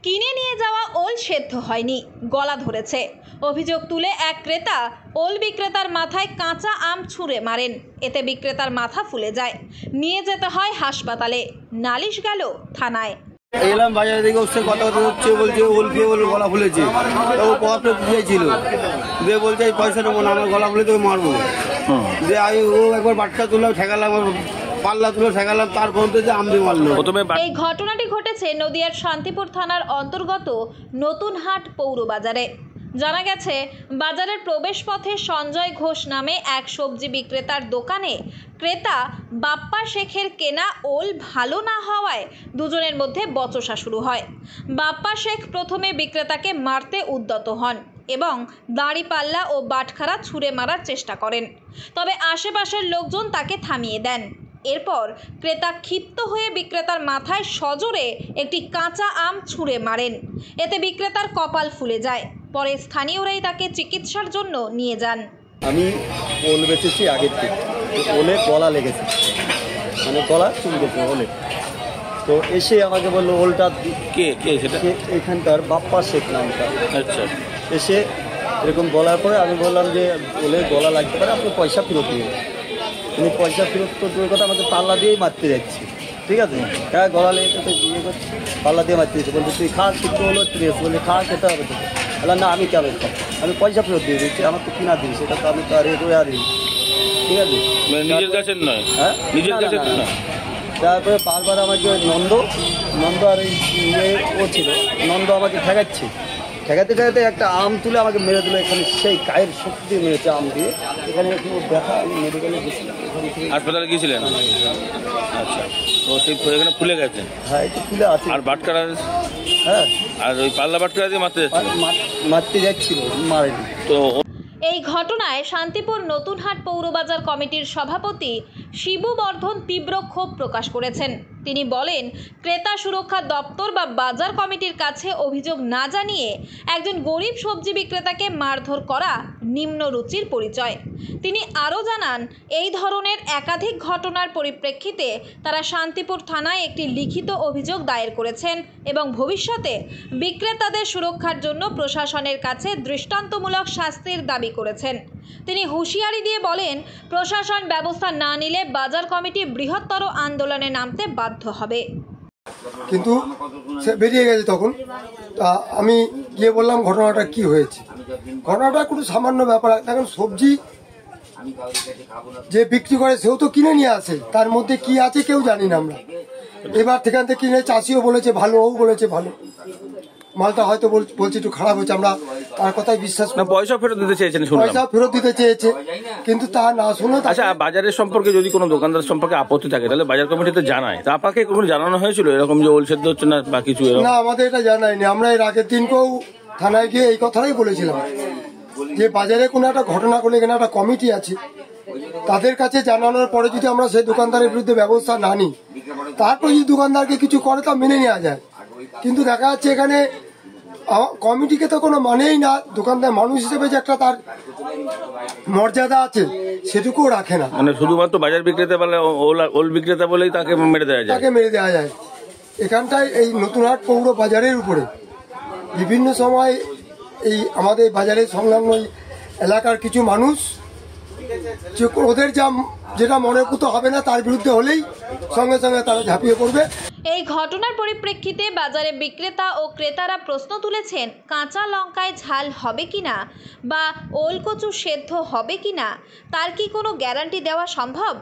কিনে নিয়ে যাওয়া ওল সেদ্ধ হয়নি, গলা ধরেছে। অভিযোগ তুলে এক ক্রেতা ওল বিক্রেতার মাথায় কাঁচা আম ছুঁড়ে মারেন। এতে বিক্রেতার মাথা ফুলে যায়, নিয়ে যেতে হয় হাসপাতালে। নালিশ গেল থানায়। এলাম বাজারে থেকে ওর কথা হচ্ছে, বলছে ওল খেয়ে ওর গলা ফুলেছে। ও কত বুঝেছিল যে বলছে পয়সা নেবো না, আমার গলা ফুলে তোকে মারবো। যে আমি ও একবার বাচ্চা তুললাম, ঠেকালাম, পাল্লা তুলে ঠেকালাম, তারপর যে আম দিয়ে মারলো। এই ঘটনাটি ঘটেছে নদিয়ার শান্তিপুর থানার অন্তর্গত নতুনহাট পৌর বাজারে। জানা গেছে, বাজারের প্রবেশ পথে সঞ্জয় ঘোষ নামে এক সবজি বিক্রেতার দোকানে ক্রেতা বাপ্পা শেখের কেনা ওল ভালো না হওয়ায় দুজনের মধ্যে বচসা শুরু হয়। বাপ্পা শেখ প্রথমে বিক্রেতাকে মারতে উদ্যত হন এবং দাঁড়িপাল্লা ও বাটখারা ছুঁড়ে মারার চেষ্টা করেন, তবে আশেপাশের লোকজন তাকে থামিয়ে দেন। এরপর ক্রেতা ক্ষিপ্ত হয়ে বিক্রেতার মাথায় সজোরে একটি কাঁচা আম ছুঁড়ে মারেন। এতে বিক্রেতার কপাল ফুলে যায়। পরে স্থানীয়রাই তাকে চিকিৎসার জন্য নিয়ে যান। আমি ওল বেচেছি আগের থেকে, ওলে গলা লেগেছে, মানে গলা চুলকেছে ওলে। তো এসে আমাকে বললো ওলটা কে সেটা এখানকার বাপ্পা শেখ নামটা। আচ্ছা, এসে এরকম বলার পরে আমি বললাম যে ওলে গলা লাগতে পারে, আপনি পয়সা ফেরত দিন। উনি পয়সা ফেরত তো দূরের কথা, আমাকে পাল্লা দিয়েই মারতে যাচ্ছি। ঠিক আছে, হ্যাঁ গলা লেগেছে তো বিয়ে করছি, পাল্লা দিয়ে মারতে যাচ্ছে। বলছে তুই খা, কিছু হলো ট্রেস, বলে খা, খেতে হবে তো। বললাম না, আমি কেন খাব, আমি পয়সা ফেরত দিয়ে দিচ্ছি, আমার তো কিনা দিই, সেটা তো আমি তো আর আরই। ঠিক আছে, নিজের কাছে নয়, হ্যাঁ নিজের কাছে না। তারপরে বারবার আমাকে নন্দ আর এই ও ছিল, নন্দ আমাকে ঠেকাচ্ছে। ঠেকাতে একটা আম তুলে আমাকে মেরে দিল এখানে, সেই গায়ের শক্তি দিয়ে মেরেছে আম দিয়ে। এখানে দেখা, আমি মেডিকেলে গেছিলাম, হাসপাতালে গিয়েছিলেন? আচ্ছা, তো সেই এখানে ফুলে গেছে? হ্যাঁ, একটু ফুলে আছে। আর বাটকারা? হ্যাঁ, আর ওই পাল্লা বাটকারা দিয়ে মারতে যাচ্ছে? মারতে যাচ্ছিল, মারেনি। তো এই ঘটনায় শান্তিপুর নতুনহাট পৌরবাজার কমিটির সভাপতি শিবু বর্ধন তীব্র ক্ষোভ প্রকাশ করেছেন। তিনি বলেন, ক্রেতা সুরক্ষা দপ্তর বা বাজার কমিটির কাছে অভিযোগ না জানিয়ে একজন গরিব সবজি বিক্রেতাকে মারধর করা নিম্ন রুচির পরিচয়। তিনি আরও জানান, এই ধরনের একাধিক ঘটনার পরিপ্রেক্ষিতে তারা শান্তিপুর থানায় একটি লিখিত অভিযোগ দায়ের করেছেন এবং ভবিষ্যতে বিক্রেতাদের সুরক্ষার জন্য প্রশাসনের কাছে দৃষ্টান্তমূলক শাস্তির দাবি করেছেন। তিনি হুঁশিয়ারি দিয়ে বলেন, প্রশাসন ব্যবস্থা না নিলে বাজার কমিটি বৃহত্তর আন্দোলনে নামতে বাধ্য হবে। কিন্তু সে বেরিয়ে গেছে। তখন আমি গিয়ে বললাম ঘটনাটা কি হয়েছে। ঘটনাটা কোনো সামান্য ব্যাপার। এখন সবজি যে বিক্রি করে সেও তো কিনে নিয়ে আসে, তার মধ্যে কি আছে কেউ জানি না আমরা। এবার সেখান থেকে কিনে চাষিও বলেছে ভালো, ও বলেছে ভালো, মালটা হয়তো বলছে একটু খারাপ হয়েছে, আমরা তার কথাই বিশ্বাস করি। পয়সা ফেরত দিতে চেয়েছেন, পয়সা ফেরত দিতে চেয়েছে, কিন্তু তা না শুনে। আচ্ছা, বাজারের সম্পর্কে যদি কোনো দোকানদার সম্পর্কে আপত্তি থাকে তাহলে বাজার কমিটি তো জানায়। তা আপনাকে কখনো জানানো হয়েছিল এরকম যে ওল সেদ্ধ হচ্ছে না বা কিছু? না, আমাদের এটা জানায়নি। আমরা এর আগের দিনকেও থানায় গিয়ে এই কথাটাই বলেছিলাম যে বাজারে কোনো একটা ঘটনা করলে এখানে একটা কমিটি আছে, তাদের কাছে জানানোর পরে যদি আমরা সেই দোকানদারের বিরুদ্ধে ব্যবস্থা না নিই, তারপর যদি দোকানদারকে কিছু করে তা মেনে নেওয়া যায়। কিন্তু দেখা যাচ্ছে এখানে কমিটিকে তো কোনো মানেই না। দোকানদার মানুষ হিসেবে যে একটা তার মর্যাদা আছে সেটুকুও রাখে না। মানে শুধুমাত্র বাজার বিক্রেতা বলে, ওল বিক্রেতা বলেই তাকে মেরে দেওয়া যায়। এখানটায় এই নতুনহাট পৌর বাজারের উপরে বিভিন্ন সময় এই আমাদের বাজারের সংলগ্ন এলাকার কিছু মানুষ ওদের যেটা মনে পুতো হবে না তার বিরুদ্ধে হলেই সঙ্গে সঙ্গে তারা ঝাঁপিয়ে পড়বে। এই ঘটনার পরিপ্রেক্ষিতে বাজারে বিক্রেতা ও ক্রেতারা প্রশ্ন তুলেছেন, কাঁচা লঙ্কায় ঝাল হবে কিনা বা ওলকচু সেদ্ধ হবে কিনা তার কি কোনো গ্যারান্টি দেওয়া সম্ভব?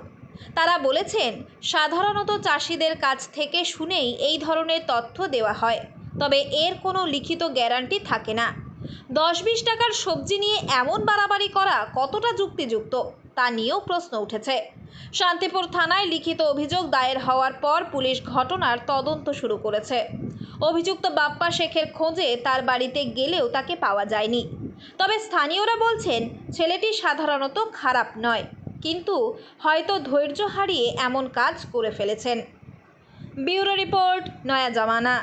তারা বলেছেন, সাধারণত চাষিদের কাছ থেকে শুনেই এই ধরনের তথ্য দেওয়া হয়, তবে এর কোনো লিখিত গ্যারান্টি থাকে না। 10-20 টাকার সবজি নিয়ে এমন বাড়াবাড়ি করা কতটা যুক্তিযুক্ত তা নিয়েও প্রশ্ন উঠেছে। শান্তিপুর থানায় লিখিত অভিযোগ দায়ের হওয়ার পর পুলিশ ঘটনার তদন্ত শুরু করেছে। অভিযুক্ত বাপ্পা শেখের খোঁজে তার বাড়িতে গেলেও তাকে পাওয়া যায়নি। তবে স্থানীয়রা বলছেন, ছেলেটি সাধারণত খারাপ নয়, কিন্তু হয়তো ধৈর্য হারিয়ে এমন কাজ করে ফেলেছেন। ব্যুরো রিপোর্ট, নয়া জামানা।